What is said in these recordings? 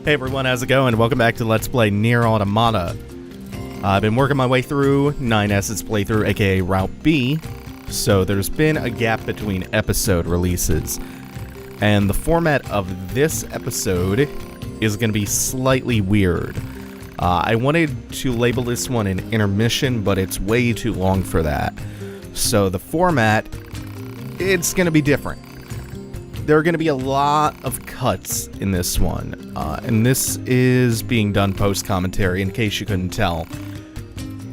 Hey everyone, how's it going? Welcome back to Let's Play Nier Automata. I've been working my way through 9S's playthrough, aka Route B, so there's been a gap between episode releases. And the format of this episode is going to be slightly weird. I wanted to label this one an intermission, but it's way too long for that. So the format, it's going to be different. There are going to be a lot of cuts in this one, and this is being done post-commentary in case you couldn't tell.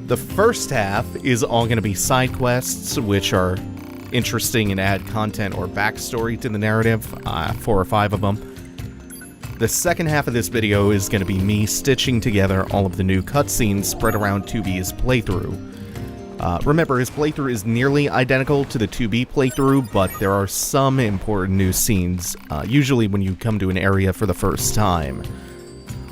The first half is all going to be side quests, which are interesting and add content or backstory to the narrative, 4 or 5 of them. The second half of this video is going to be me stitching together all of the new cutscenes spread around 2B's playthrough. Remember, his playthrough is nearly identical to the 2B playthrough, but there are some important new scenes, usually when you come to an area for the first time.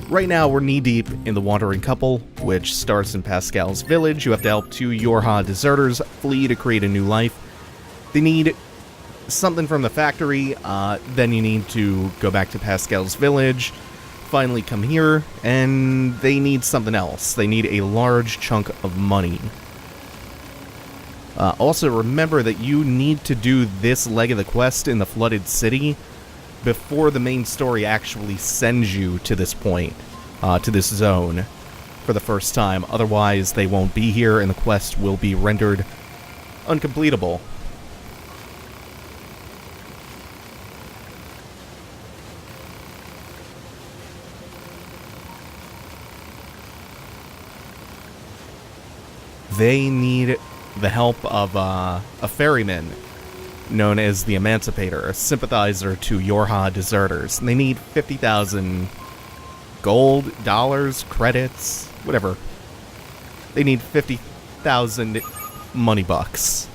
Right now, we're knee-deep in the Wandering Couple, which starts in Pascal's village. You have to help 2 Yorha deserters flee to create a new life. They need something from the factory, then you need to go back to Pascal's village, finally come here, and they need something else. They need a large chunk of money. Also, remember that you need to do this leg of the quest in the flooded city before the main story actually sends you to this point, to this zone, for the first time. Otherwise, they won't be here and the quest will be rendered uncompletable. They need the help of a ferryman known as the Emancipator, a sympathizer to Yorha deserters. And they need 50,000 gold, dollars, credits, whatever. They need 50,000 money bucks.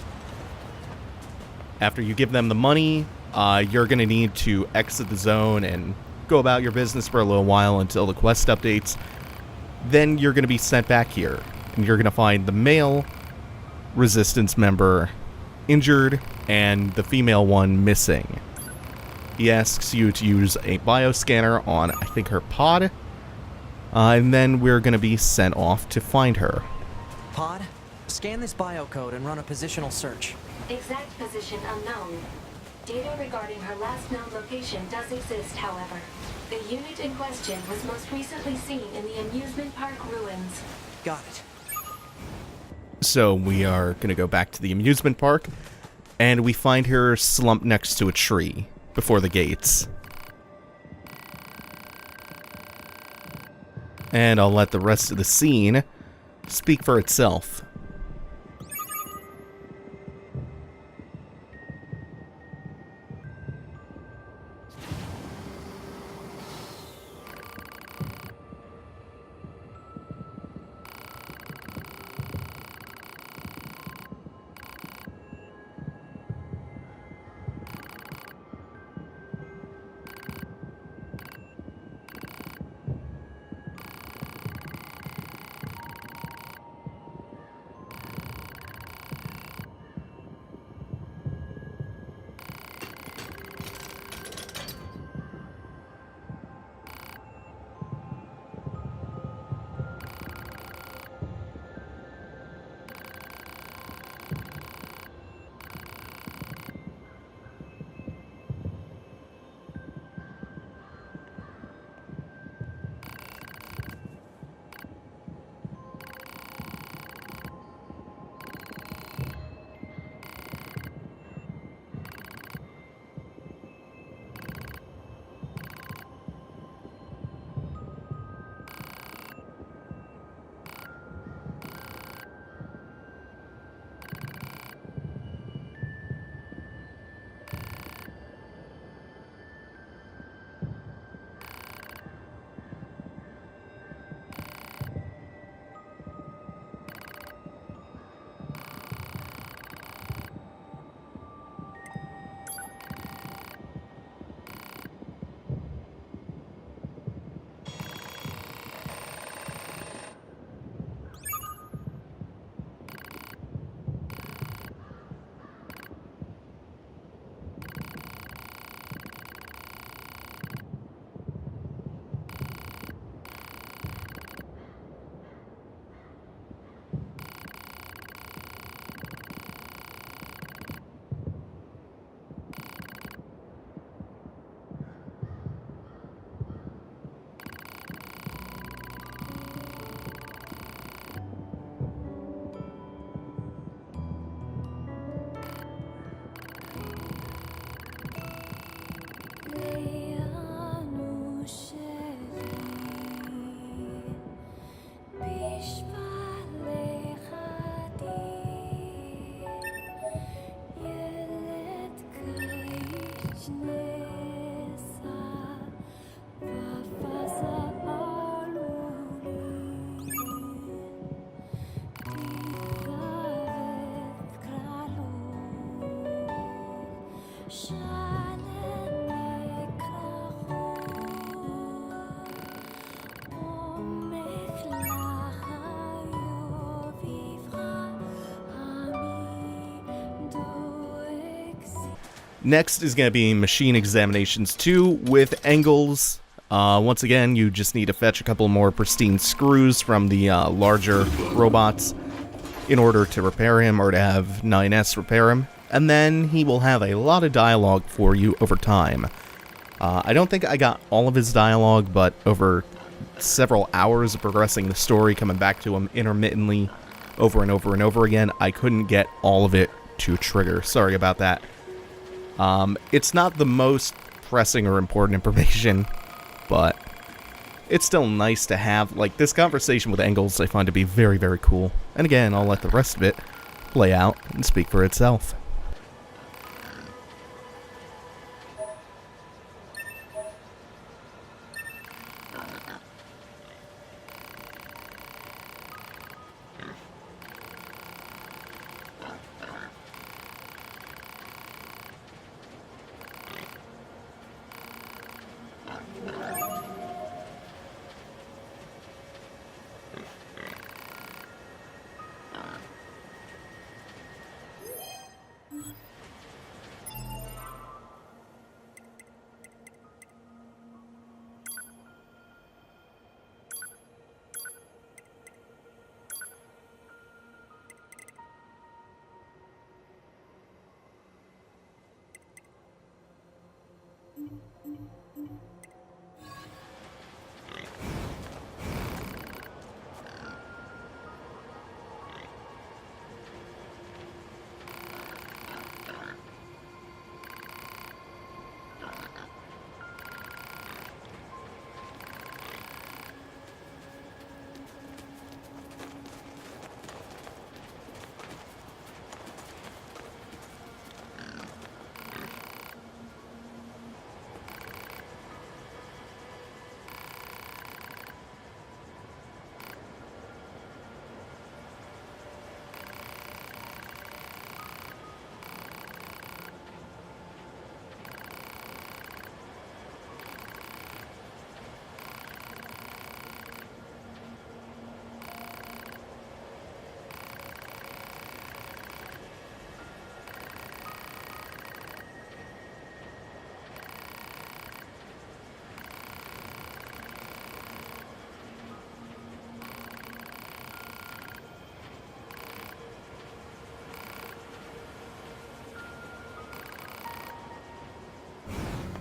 After you give them the money, you're going to need to exit the zone and go about your business for a little while until the quest updates. Then you're going to be sent back here, and you're going to find the male Resistance member injured and the female one missing. He asks you to use a bioscanner on, I think, her pod, and then we're going to be sent off to find her. Pod, scan this biocode and run a positional search. Exact position unknown. Data regarding her last known location does exist, however. The unit in question was most recently seen in the amusement park ruins. Got it. So we are going to go back to the amusement park, and we find her slumped next to a tree before the gates. And I'll let the rest of the scene speak for itself. Next is going to be Machine Examinations 2 with angles. Once again, you just need to fetch a couple more pristine screws from the larger robots in order to repair him, or to have 9S repair him. And then he will have a lot of dialogue for you over time. I don't think I got all of his dialogue, but over several hours of progressing the story, coming back to him intermittently over and over and over again, I couldn't get all of it to trigger. Sorry about that. It's not the most pressing or important information, but it's still nice to have. Like, this conversation with Engels I find to be very, very cool. And again, I'll let the rest of it play out and speak for itself.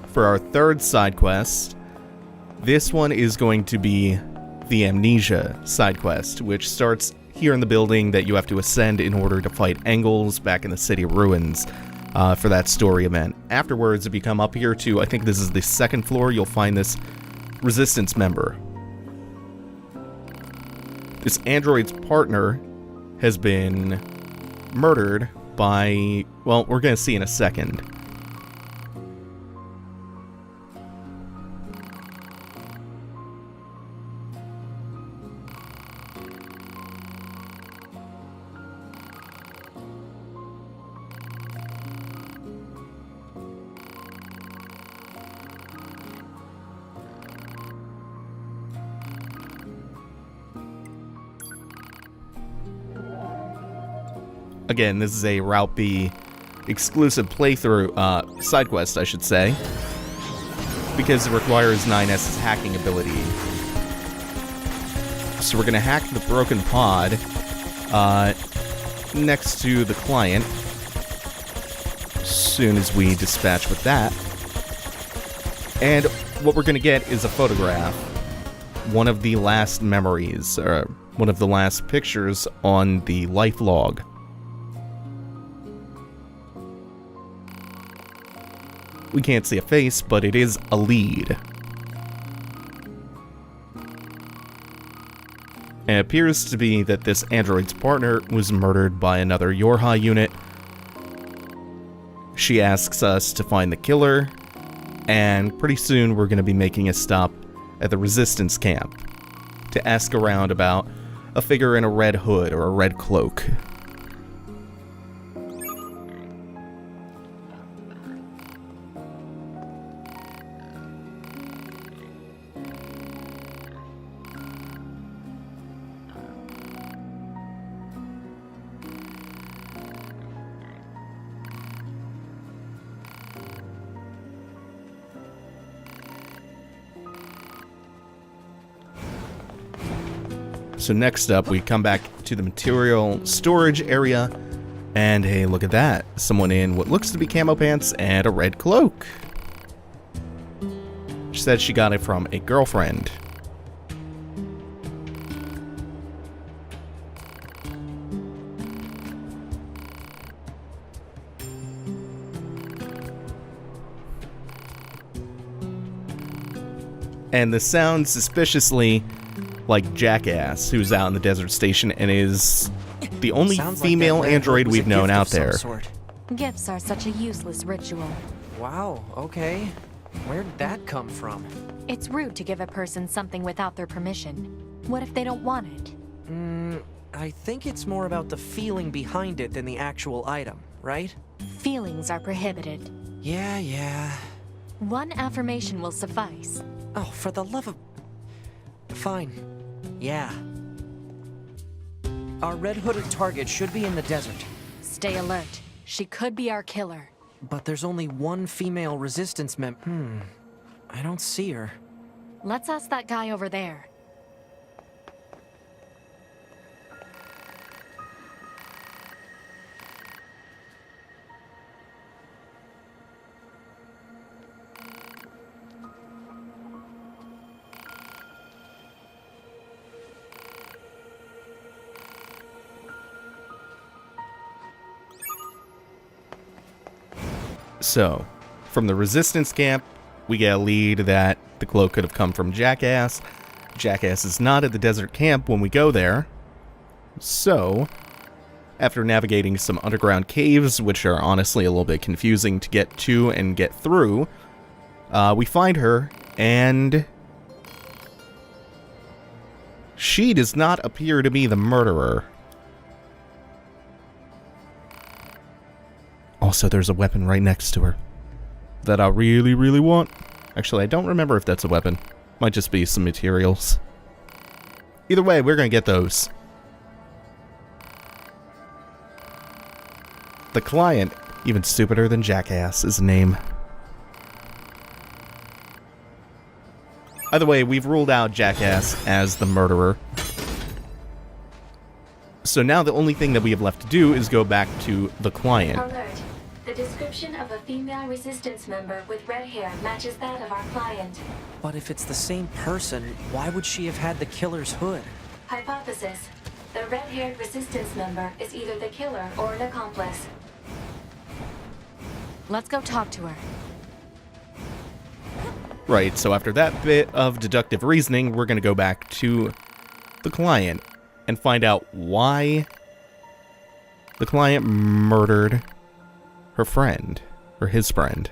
For our third side quest, this one is going to be the Amnesia side quest, which starts here in the building that you have to ascend in order to fight Engels back in the city ruins for that story event. Afterwards, if you come up here to, I think this is the second floor, you'll find this Resistance member. This android's partner has been murdered by, well, we're going to see in a second. Again, this is a Route B exclusive playthrough, side quest, I should say, because it requires 9S's hacking ability. So we're going to hack the broken pod next to the client as soon as we dispatch with that. And what we're going to get is a photograph, one of the last memories, or one of the last pictures on the life log. We can't see a face, but it is a lead. And it appears to be that this android's partner was murdered by another Yorha unit. She asks us to find the killer, and pretty soon we're going to be making a stop at the Resistance camp to ask around about a figure in a red hood or a red cloak. So next up, we come back to the material storage area, and hey, look at that. Someone in what looks to be camo pants and a red cloak. She said she got it from a girlfriend. And this sounds suspiciously like Jackass, who's out in the desert station and is the only female android we've known out there. Gifts are such a useless ritual. Wow, okay. Where'd that come from? It's rude to give a person something without their permission. What if they don't want it? I think it's more about the feeling behind it than the actual item, right? Feelings are prohibited. Yeah. One affirmation will suffice. Oh, for the love of... Fine. Yeah. Our red-hooded target should be in the desert. Stay alert. She could be our killer. But there's only one female resistance I don't see her. Let's ask that guy over there. So, from the resistance camp, we get a lead that the cloak could have come from Jackass. Jackass is not at the desert camp when we go there. So, after navigating some underground caves, which are honestly a little bit confusing to get to and get through, we find her, and she does not appear to be the murderer. Also, there's a weapon right next to her that I really, really want. Actually, I don't remember if that's a weapon. Might just be some materials. Either way, we're going to get those. The client, even stupider than Jackass, is a name. Either way, we've ruled out Jackass as the murderer. So now the only thing that we have left to do is go back to the client. Alert. The description of a female resistance member with red hair matches that of our client. But if it's the same person, why would she have had the killer's hood? Hypothesis. The red-haired resistance member is either the killer or an accomplice. Let's go talk to her. Right, so after that bit of deductive reasoning, we're going to go back to the client and find out why the client murdered her friend, or his friend.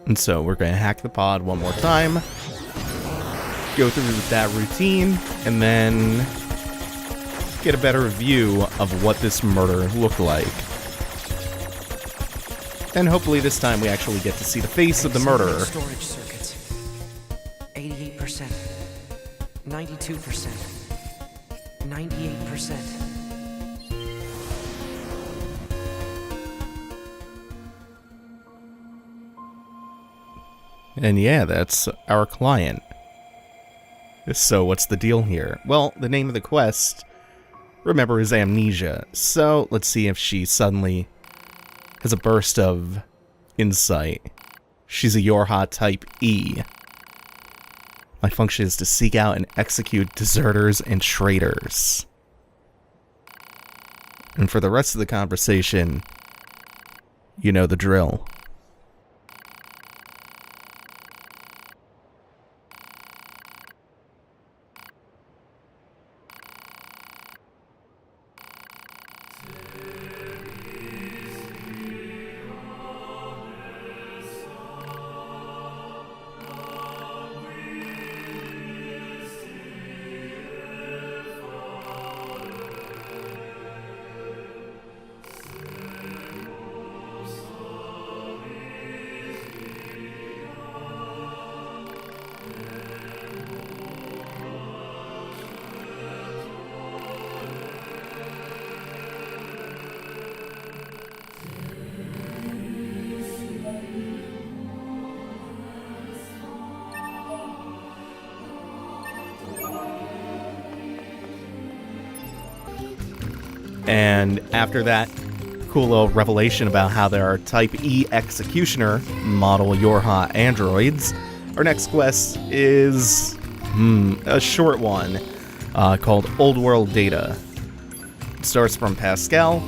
And so we're going to hack the pod one more time, go through that routine, and then get a better view of what this murder looked like. And hopefully this time we actually get to see the face of the murderer. Storage circuits. 88%. 92%. 98%. And yeah, that's our client. So what's the deal here? Well, the name of the quest, remember, is Amnesia. So let's see if she suddenly has a burst of insight. She's a Yorha type E. My function is to seek out and execute deserters and traitors. And for the rest of the conversation, you know the drill. And after that cool little revelation about how there are Type E Executioner model Yorha androids, our next quest is a short one called Old World Data. It starts from Pascal.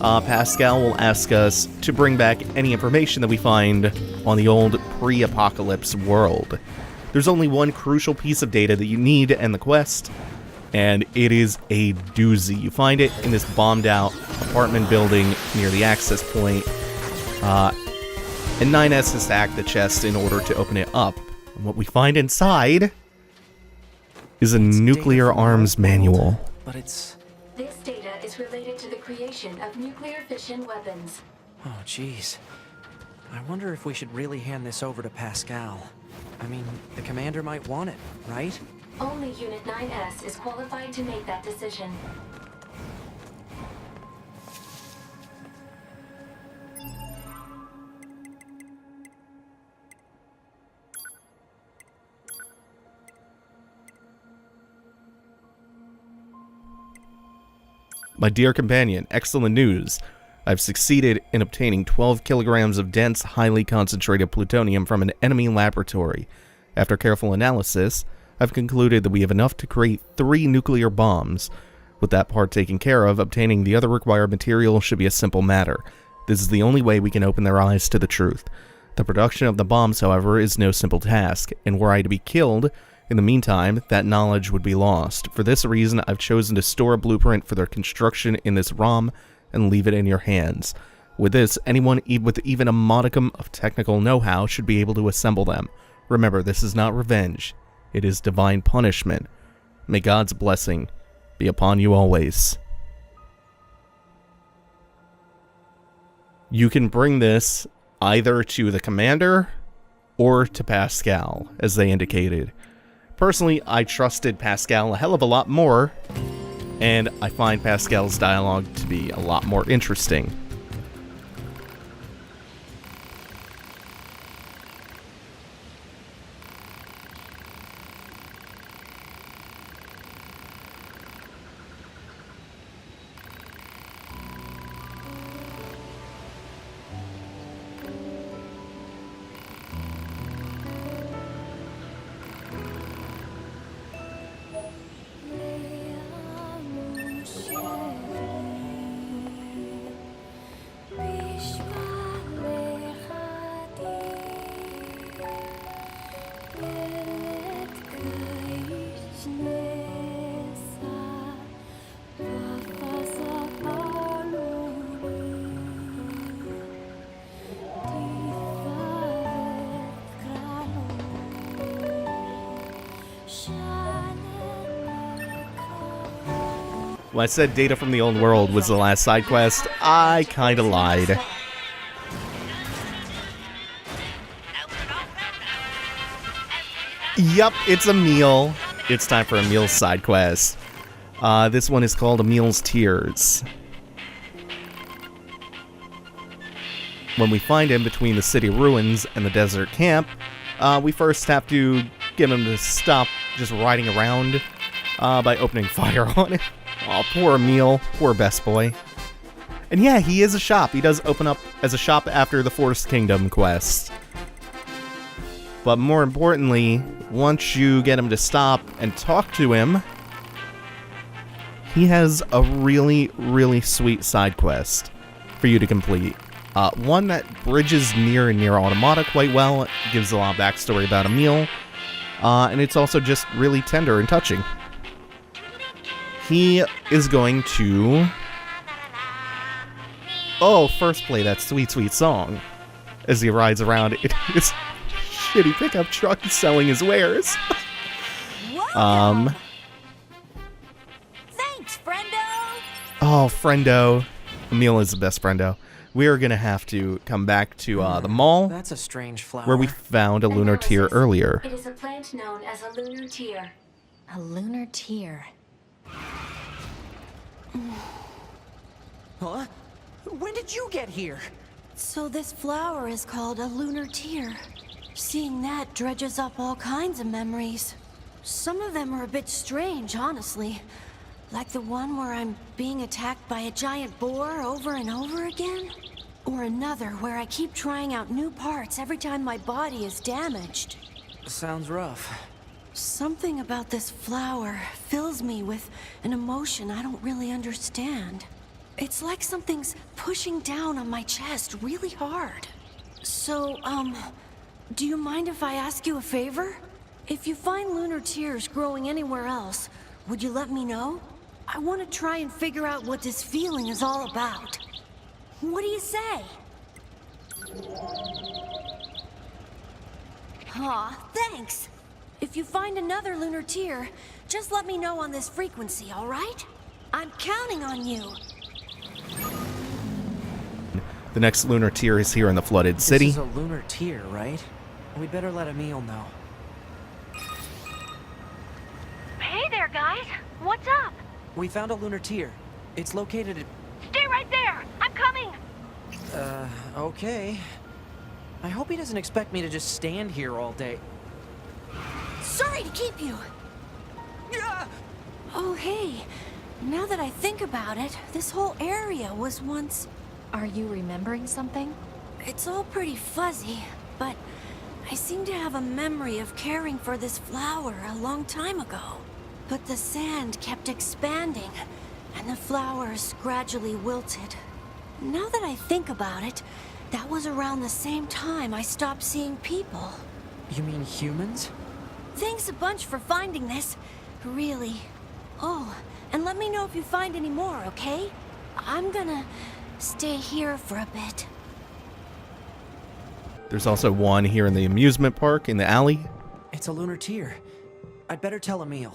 Pascal will ask us to bring back any information that we find on the old pre-apocalypse world. There's only one crucial piece of data that you need to end the quest, and it is a doozy. You find it in this bombed-out apartment building near the access point, and 9S has to hack the chest in order to open it up. And what we find inside is a nuclear arms manual. But it's... This data is related to the creation of nuclear fission weapons. Oh, jeez. I wonder if we should really hand this over to Pascal. I mean, the commander might want it, right? Only Unit 9S is qualified to make that decision. My dear companion, excellent news. I've succeeded in obtaining 12 kilograms of dense, highly concentrated plutonium from an enemy laboratory. After careful analysis, I've concluded that we have enough to create 3 nuclear bombs. With that part taken care of, obtaining the other required material should be a simple matter. This is the only way we can open their eyes to the truth. The production of the bombs, however, is no simple task, and were I to be killed, in the meantime, that knowledge would be lost. For this reason, I've chosen to store a blueprint for their construction in this ROM and leave it in your hands. With this, anyone with even a modicum of technical know-how should be able to assemble them. Remember, this is not revenge. It is divine punishment. May God's blessing be upon you always. You can bring this either to the commander or to Pascal, as they indicated. Personally, I trusted Pascal a hell of a lot more, and I find Pascal's dialogue to be a lot more interesting. When I said data from the old world was the last side quest, I kinda lied. Yup, it's a meal. It's time for Emil's side quest. This one is called Emil's Tears. When we find him between the city ruins and the desert camp, we first have to get him to stop just riding around by opening fire on him. Aw, poor Emil. Poor best boy. And yeah, he is a shop. He does open up as a shop after the Forest Kingdom quest. But more importantly, once you get him to stop and talk to him, he has a really, really sweet side quest for you to complete. One that bridges Nier and Nier Automata quite well, gives a lot of backstory about Emil, and it's also just really tender and touching. He is going to... first play that sweet, sweet song as he rides around in his shitty pickup truck selling his wares. Thanks, Friendo! Oh, Friendo. Emil is the best Friendo. We are going to have to come back to the mall. That's a strange flower. Where we found a lunar tear earlier. It is a plant known as a lunar tear. A lunar tear. Huh? When did you get here? So this flower is called a lunar tear. Seeing that dredges up all kinds of memories. Some of them are a bit strange, honestly. Like the one where I'm being attacked by a giant boar over and over again? Or another where I keep trying out new parts every time my body is damaged? Sounds rough. Something about this flower fills me with an emotion I don't really understand. It's like something's pushing down on my chest really hard. So, do you mind if I ask you a favor? If you find lunar tears growing anywhere else, would you let me know? I want to try and figure out what this feeling is all about. What do you say? Aw, thanks. If you find another lunar tear, just let me know on this frequency, all right? I'm counting on you. The next lunar tier is here in the flooded city. This is a lunar tear, right? We'd better let Emil know. Hey there, guys. What's up? We found a lunar tear. It's located at... Stay right there. I'm coming. Okay. I hope he doesn't expect me to just stand here all day. Sorry to keep you. Oh, hey. Now that I think about it, this whole area was once... Are you remembering something? It's all pretty fuzzy, but I seem to have a memory of caring for this flower a long time ago. But the sand kept expanding, and the flowers gradually wilted. Now that I think about it, that was around the same time I stopped seeing people. You mean humans? Thanks a bunch for finding this. Really. Oh, and let me know if you find any more, okay? I'm gonna stay here for a bit. There's also one here in the amusement park in the alley. It's a lunar tear. I'd better tell Emil.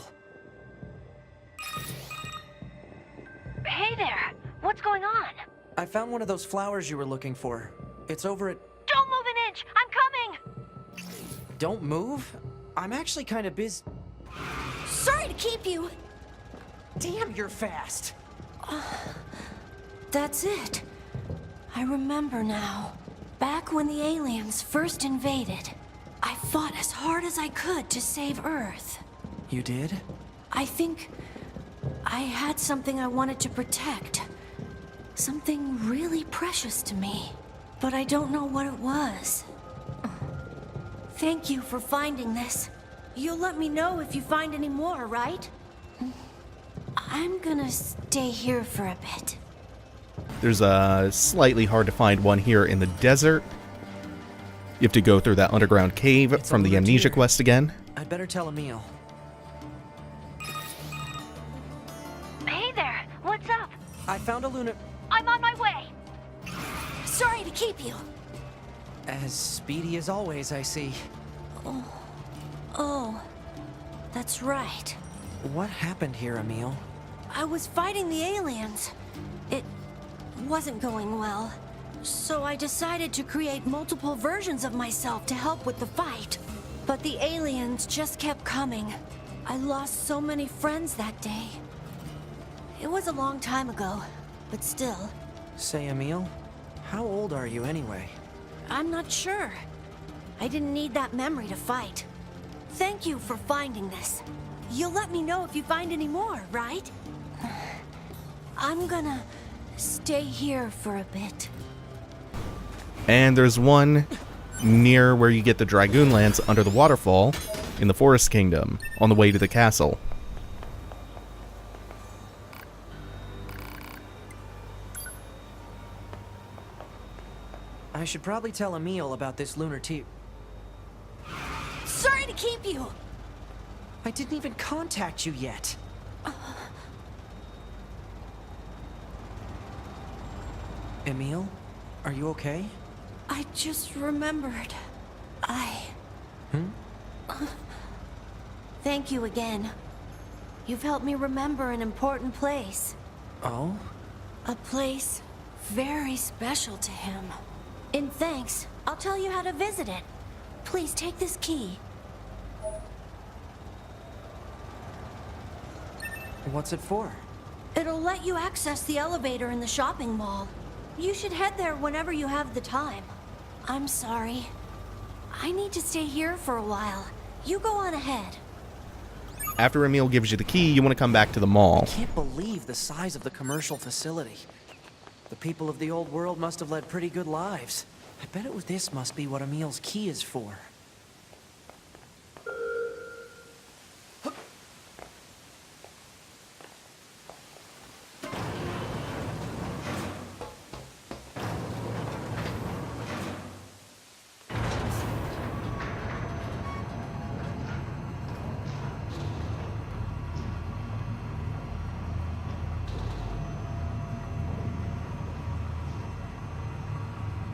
Hey there. What's going on? I found one of those flowers you were looking for. It's over at... Don't move an inch. I'm coming. Don't move? I'm actually kind of busy. Sorry to keep you. Damn, you're fast. That's it. I remember now. Back when the aliens first invaded, I fought as hard as I could to save Earth. You did? I think I had something I wanted to protect. Something really precious to me. But I don't know what it was. Thank you for finding this. You'll let me know if you find any more, right? I'm gonna stay here for a bit. There's a slightly hard to find one here in the desert. You have to go through that underground cave It's a from the lunar Amnesia tear. quest again. I'd better tell Emil. Hey there. What's up? I found a lunar... I'm on my way. Sorry to keep you. As speedy as always, I see. Oh, that's right. What happened here, Emil? I was fighting the aliens. It wasn't going well. So I decided to create multiple versions of myself to help with the fight. But the aliens just kept coming. I lost so many friends that day. It was a long time ago, but still. Say, Emil, how old are you anyway? I'm not sure. I didn't need that memory to fight. Thank you for finding this. You'll let me know if you find any more, right? I'm gonna stay here for a bit. And there's one near where you get the Dragoon lands under the waterfall in the Forest Kingdom on the way to the castle. I should probably tell Emil about this lunar tear. Sorry to keep you! I didn't even contact you yet. Emil, are you okay? I just remembered. Thank you again. You've helped me remember an important place. Oh? A place very special to him. In thanks, I'll tell you how to visit it. Please take this key. What's it for? It'll let you access the elevator in the shopping mall. You should head there whenever you have the time. I'm sorry. I need to stay here for a while. You go on ahead. After Emil gives you the key, you want to come back to the mall. Can't believe the size of the commercial facility. The people of the old world must have led pretty good lives. I bet this must be what Emil's key is for.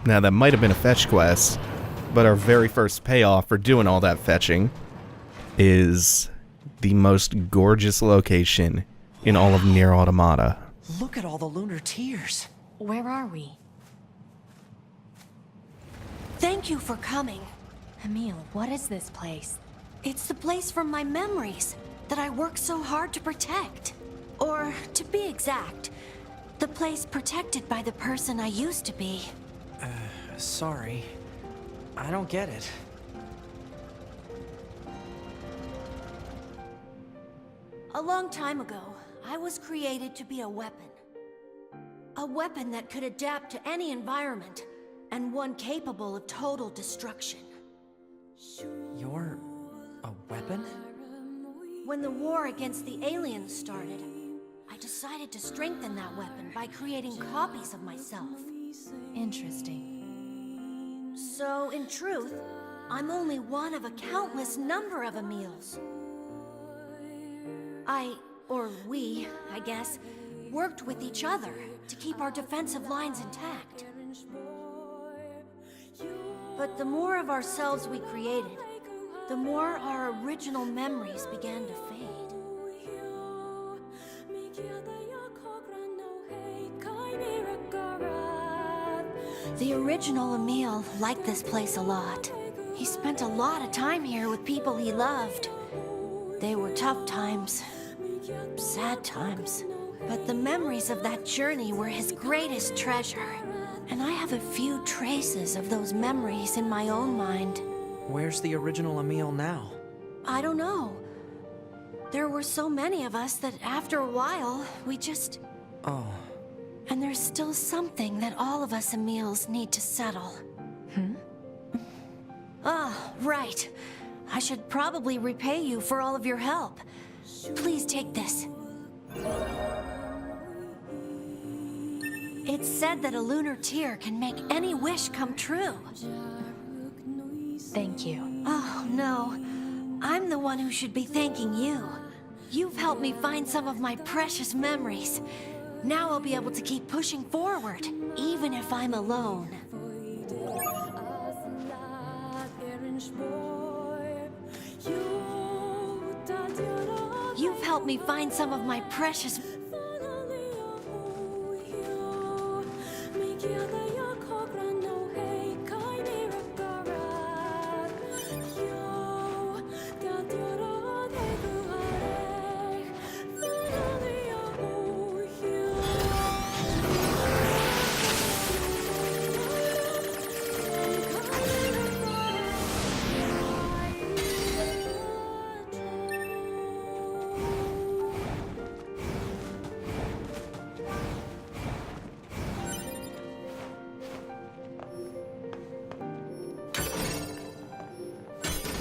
Now, that might have been a fetch quest, but our very first payoff for doing all that fetching is the most gorgeous location in all of Nier Automata. Look at all the lunar tears. Where are we? Thank you for coming. Emil, what is this place? It's the place from my memories that I worked so hard to protect. Or, to be exact, the place protected by the person I used to be. Sorry. I don't get it. A long time ago, I was created to be a weapon. A weapon that could adapt to any environment, and one capable of total destruction. You're a weapon? When the war against the aliens started, I decided to strengthen that weapon by creating copies of myself. Interesting. So, in truth, I'm only one of a countless number of Emils. We, I guess, worked with each other to keep our defensive lines intact. But the more of ourselves we created, the more our original memories began to fade. The original Emil liked this place a lot. He spent a lot of time here with people he loved. They were tough times, sad times, but the memories of that journey were his greatest treasure. And I have a few traces of those memories in my own mind. Where's the original Emil now? I don't know. There were so many of us that after a while, we just... Oh. And there's still something that all of us Emils need to settle. Ah, right. I should probably repay you for all of your help. Please take this. It's said that a lunar tear can make any wish come true. Thank you. Oh, no. I'm the one who should be thanking you. You've helped me find some of my precious memories. Now I'll be able to keep pushing forward, even if I'm alone. You've helped me find some of my precious...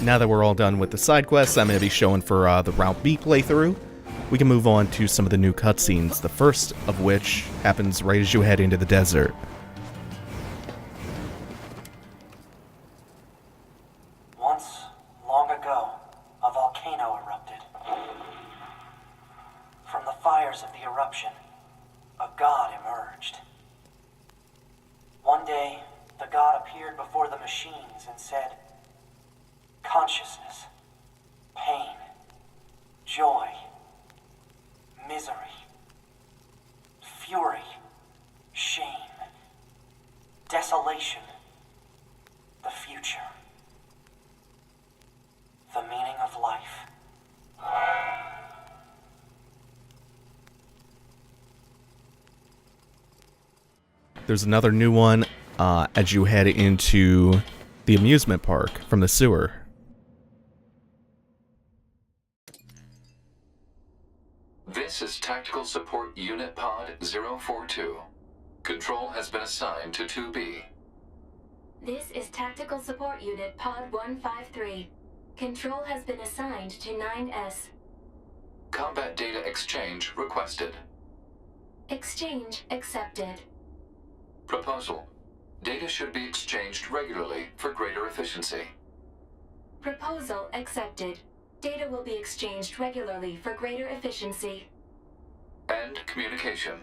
Now that we're all done with the side quests I'm going to be showing for the Route B playthrough, we can move on to some of the new cutscenes, the first of which happens right as you head into the desert. Once, long ago, a volcano erupted. From the fires of the eruption, a god emerged. One day, the god appeared before the machines and said, "Consciousness, pain, joy, misery, fury, shame, desolation, the future, the meaning of life." There's another new one as you head into the amusement park from the sewer. This is Tactical Support Unit Pod 042. Control has been assigned to 2B. This is Tactical Support Unit Pod 153. Control has been assigned to 9S. Combat data exchange requested. Exchange accepted. Proposal. Data should be exchanged regularly for greater efficiency. Proposal accepted. Data will be exchanged regularly for greater efficiency. End communication.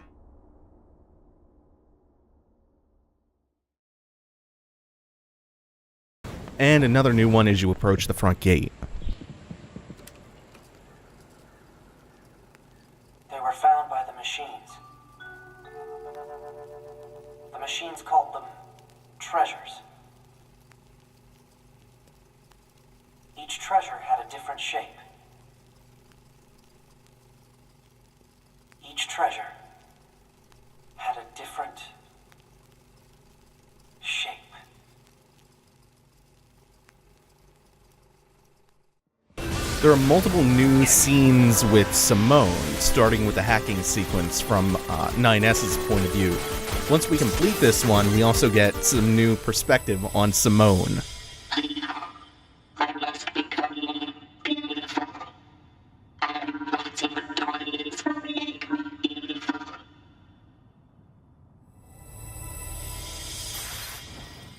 And another new one as you approach the front gate. They were found by the machines. The machines called them treasures. Each treasure had a different shape. Each treasure had a different shape. There are multiple new scenes with Simone, starting with the hacking sequence from 9S's point of view. Once we complete this one, we also get some new perspective on Simone.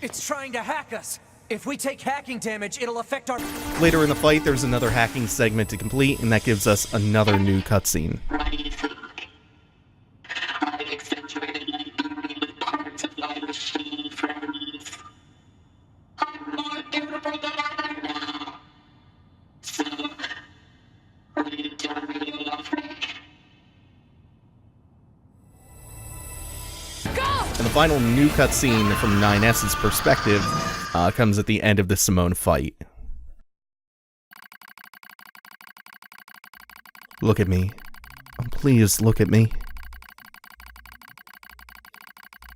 It's trying to hack us. If we take hacking damage, it'll affect our... Later in the fight, there's another hacking segment to complete, and that gives us another new cutscene. And the final new cutscene from 9S's perspective comes at the end of the Simone fight. Look at me. Please look at me.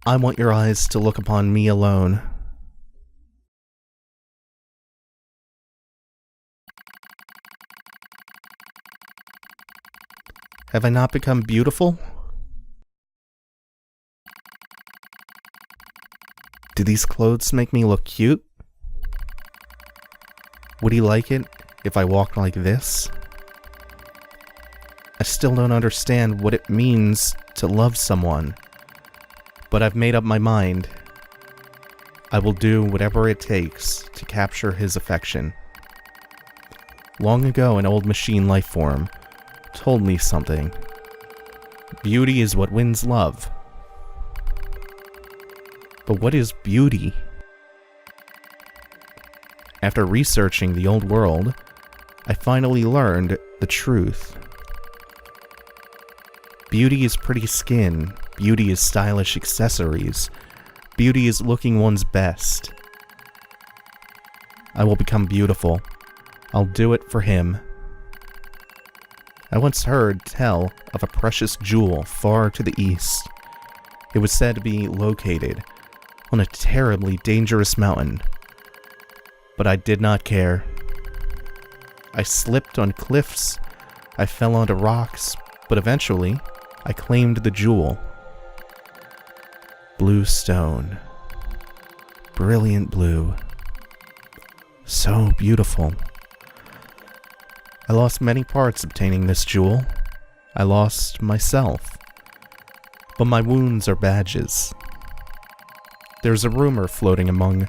I want your eyes to look upon me alone. Have I not become beautiful? Do these clothes make me look cute? Would he like it if I walked like this? I still don't understand what it means to love someone, but I've made up my mind. I will do whatever it takes to capture his affection. Long ago, an old machine life form told me something. Beauty is what wins love. But what is beauty? After researching the old world, I finally learned the truth. Beauty is pretty skin. Beauty is stylish accessories. Beauty is looking one's best. I will become beautiful. I'll do it for him. I once heard tell of a precious jewel far to the east. It was said to be located on a terribly dangerous mountain. But I did not care. I slipped on cliffs, I fell onto rocks, but eventually, I claimed the jewel. Blue stone. Brilliant blue. So beautiful. I lost many parts obtaining this jewel. I lost myself. But my wounds are badges. There's a rumor floating among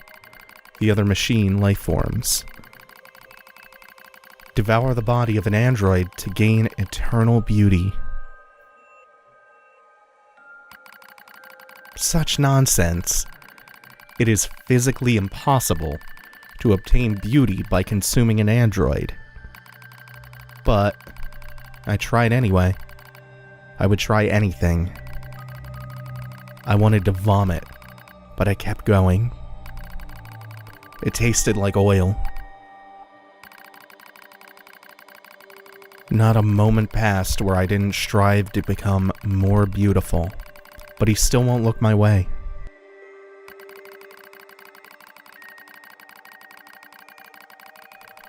the other machine life forms. Devour the body of an android to gain eternal beauty. Such nonsense. It is physically impossible to obtain beauty by consuming an android. But I tried anyway. I would try anything. I wanted to vomit, but I kept going. It tasted like oil. Not a moment passed where I didn't strive to become more beautiful, but he still won't look my way.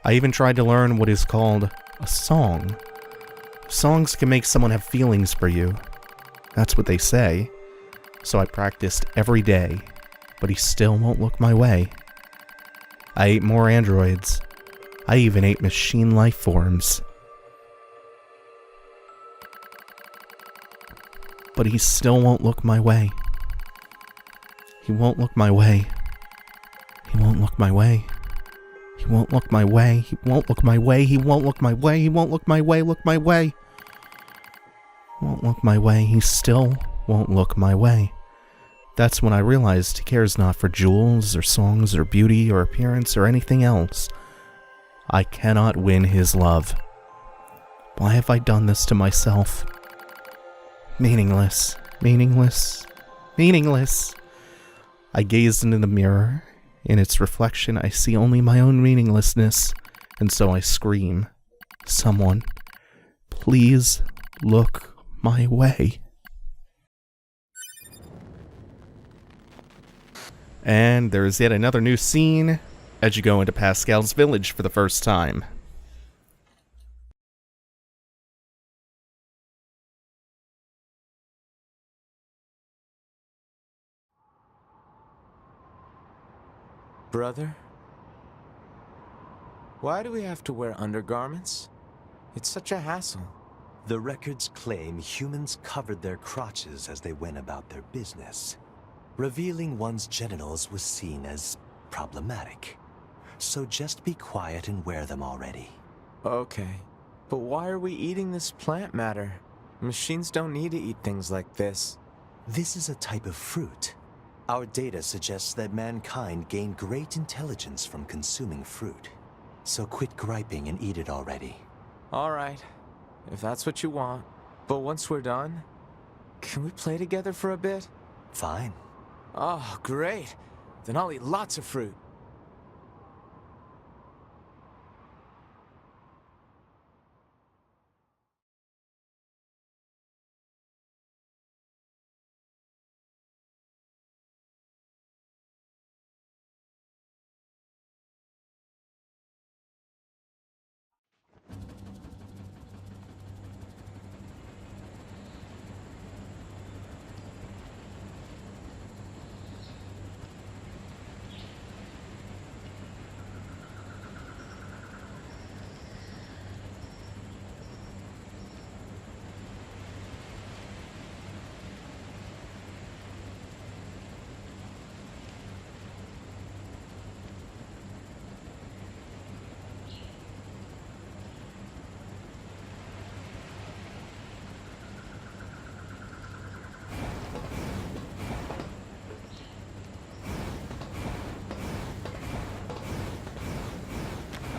I even tried to learn what is called a song, Songs can make someone have feelings for you. That's what they say. So I practiced every day, but he still won't look my way. I ate more androids. I even ate machine life forms. But he still won't look my way. He won't look my way. He won't look my way. He won't look my way. He won't look my way. He won't look my way. He won't look my way. Look my way. Won't look my way. He still won't look my way. That's when I realized he cares not for jewels or songs or beauty or appearance or anything else. I cannot win his love. Why have I done this to myself? Meaningless. Meaningless. Meaningless. I gazed into the mirror. In its reflection, I see only my own meaninglessness, and so I scream, "Someone, please look my way." And there's yet another new scene as you go into Pascal's village for the first time. Brother? Why do we have to wear undergarments? It's such a hassle. The records claim humans covered their crotches as they went about their business. Revealing one's genitals was seen as problematic. So just be quiet and wear them already. Okay, but why are we eating this plant matter? Machines don't need to eat things like this. This is a type of fruit. Our data suggests that mankind gained great intelligence from consuming fruit. So quit griping and eat it already. Alright, if that's what you want. But once we're done, can we play together for a bit? Fine. Oh, great. Then I'll eat lots of fruit.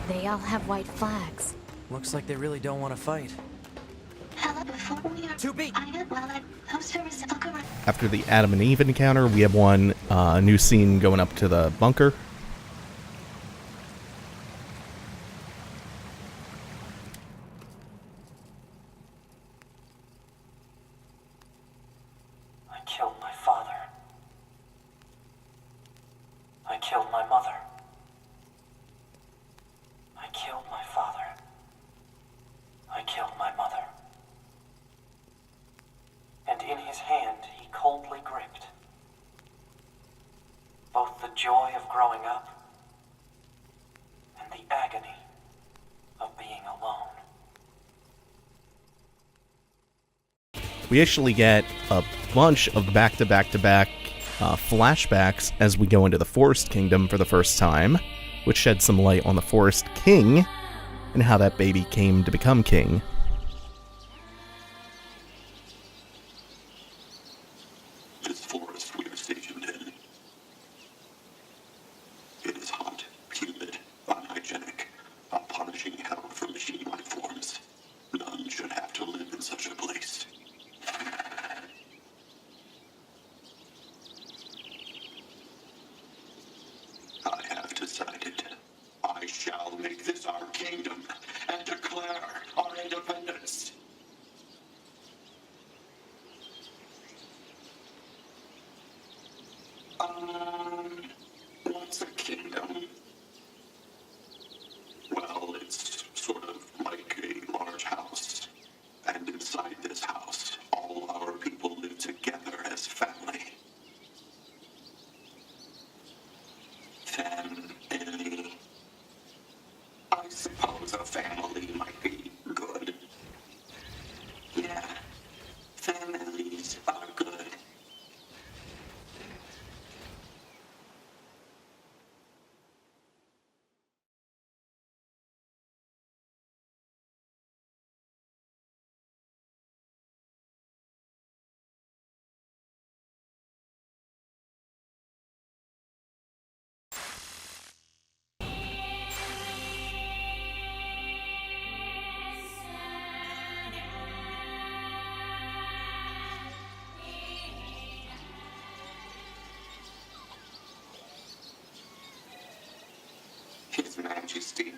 They all have white flags. Looks like they really don't want to fight. To be. After the Adam and Eve encounter, we have one new scene going up to the bunker. I killed my father. I killed my mother. I killed my father. I killed my mother. And in his hand he coldly gripped both the joy of growing up and the agony of being alone. We actually get a bunch of back-to-back-to-back flashbacks as we go into the Forest Kingdom for the first time, which sheds some light on the Forest King and how that baby came to become king. This forest we are stationed in. It is hot, humid, unhygienic, a punishing hell for machine life forms. None should have to live in such a place. I have decided I shall make this our kingdom and declare our independence. I suppose a family might be good. Yeah, families are good. His Majesty,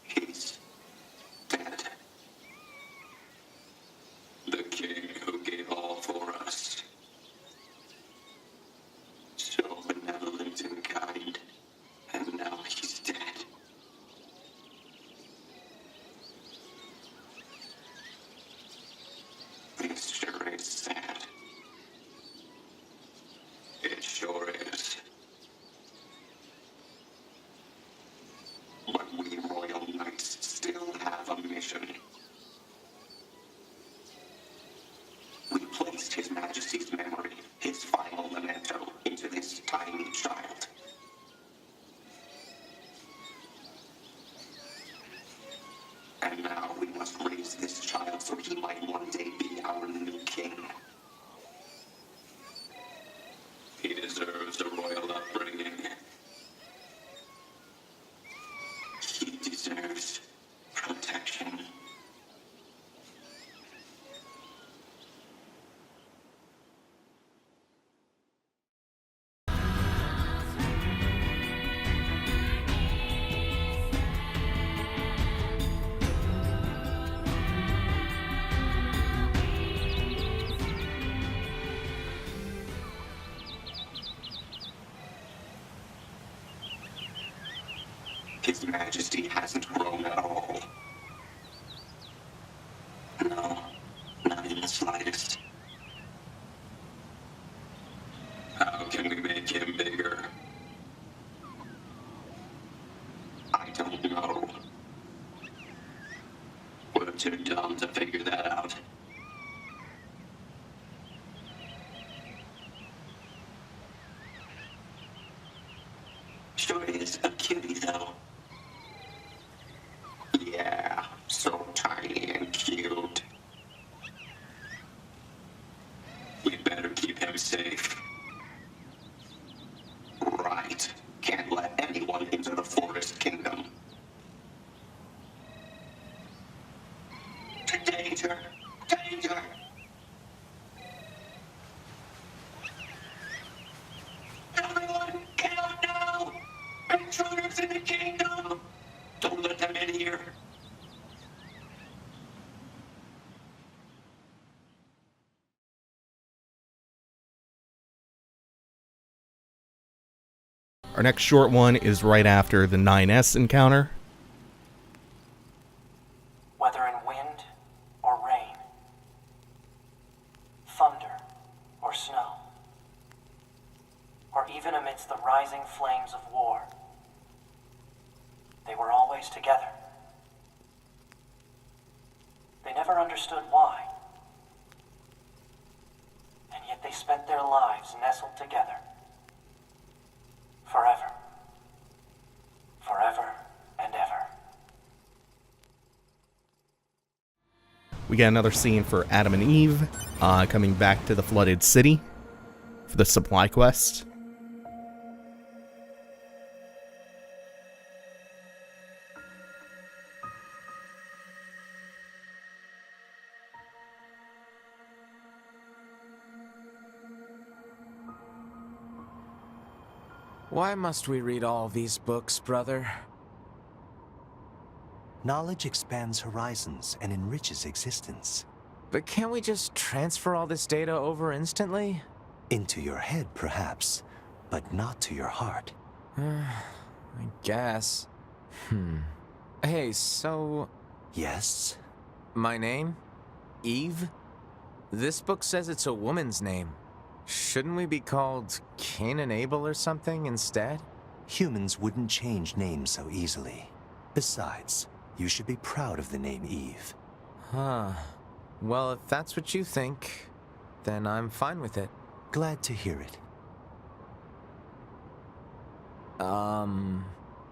he's dead. The king who gave all for us. So benevolent and kind, and now he's dead. This sure is sad. It sure is. But we royal knights still have a mission. We placed His Majesty's memory, his final memento, into this tiny child. And now we must raise this child so he might one day be our new king. He deserves a royal upbringing. He deserves protection. His Majesty hasn't grown at all. No, not in the slightest. How can we make him bigger? I don't know. We're too dumb to figure that out. Sure is a cutie, though. Yeah, so tiny and cute. We'd better keep him safe. Right. Can't let anyone into the Forest Kingdom. Danger! Danger! Everyone, get out now! Intruders in the kingdom! Don't let them in here. Our next short one is right after the 9S encounter. Whether in wind or rain, thunder or snow, or even amidst the rising flames of war, they were always together. They never understood why, and yet they spent their lives nestled together. Forever. Forever and ever. We get another scene for Adam and Eve coming back to the flooded city for the supply quest. Why must we read all these books, brother? Knowledge expands horizons and enriches existence. But can't we just transfer all this data over instantly? Into your head, perhaps, but not to your heart. I guess. Hey, so... Yes? My name? Eve? This book says it's a woman's name. Shouldn't we be called Cain and Abel or something instead? Humans wouldn't change names so easily. Besides, you should be proud of the name Eve. Huh. Well, if that's what you think, then I'm fine with it. Glad to hear it.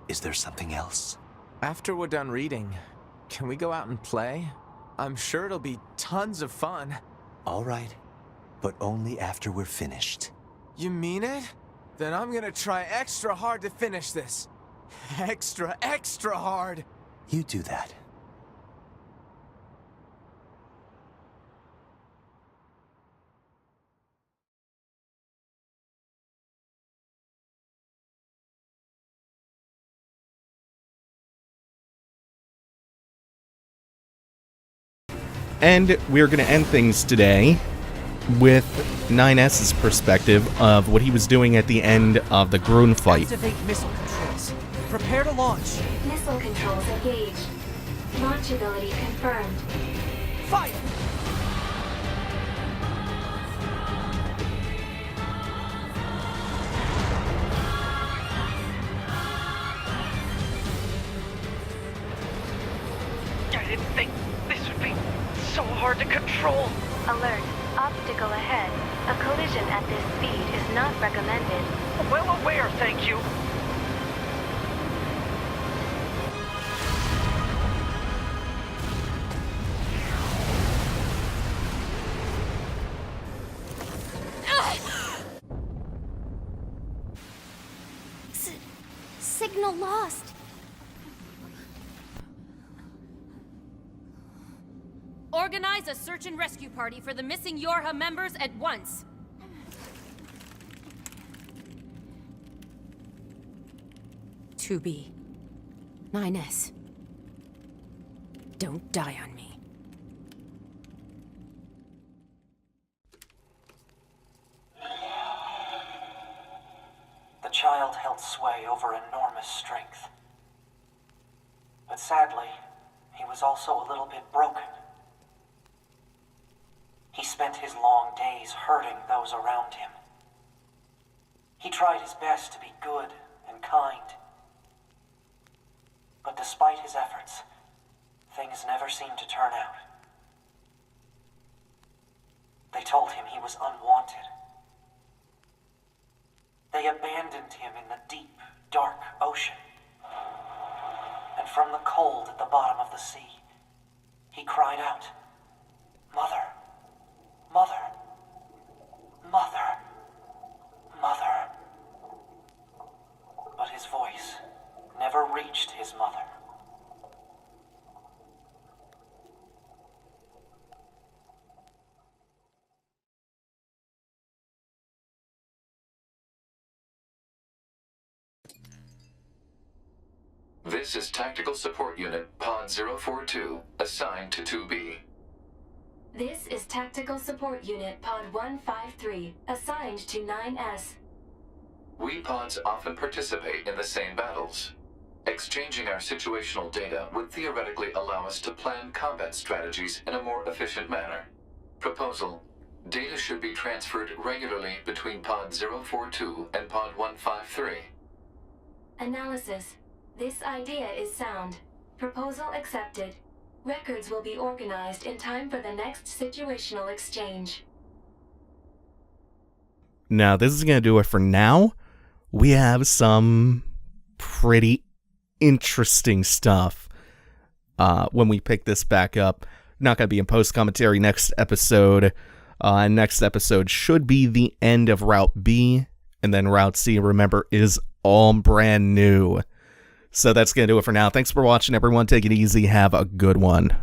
Is there something else? After we're done reading, can we go out and play? I'm sure it'll be tons of fun. All right, but only after we're finished. You mean it? Then I'm gonna try extra hard to finish this. Extra hard! You do that. And we're going to end things today with 9S's perspective of what he was doing at the end of the Grun fight. Activate missile controls. Prepare to launch. Missile controls engaged. Launch ability confirmed. Fire! I didn't think this would be so hard to control. Alert. Obstacle ahead. A collision at this speed is not recommended. Well aware, thank you. Signal lost. Organize a search and rescue party for the missing Yorha members at once. To be. 9S. Don't die on me. The child held sway over enormous strength. But sadly, he was also a little bit broken. He spent his long days hurting those around him. He tried his best to be good and kind. But despite his efforts, things never seemed to turn out. They told him he was unwanted. They abandoned him in the deep, dark ocean. And from the cold at the bottom of the sea, he cried out, "Mother, Mother, Mother, Mother." But his voice never reached his mother. This is Tactical Support Unit Pod 042, assigned to 2B. This is Tactical Support Unit Pod 153, assigned to 9S. We pods often participate in the same battles. Exchanging our situational data would theoretically allow us to plan combat strategies in a more efficient manner. Proposal: data should be transferred regularly between Pod 042 and Pod 153. Analysis: this idea is sound. Proposal accepted. Records will be organized in time for the next situational exchange. Now, this is going to do it for now. We have some pretty interesting stuff when we pick this back up. Not going to be in post-commentary next episode. Next episode should be the end of Route B. And then Route C, remember, is all brand new. So that's going to do it for now. Thanks for watching, everyone. Take it easy. Have a good one.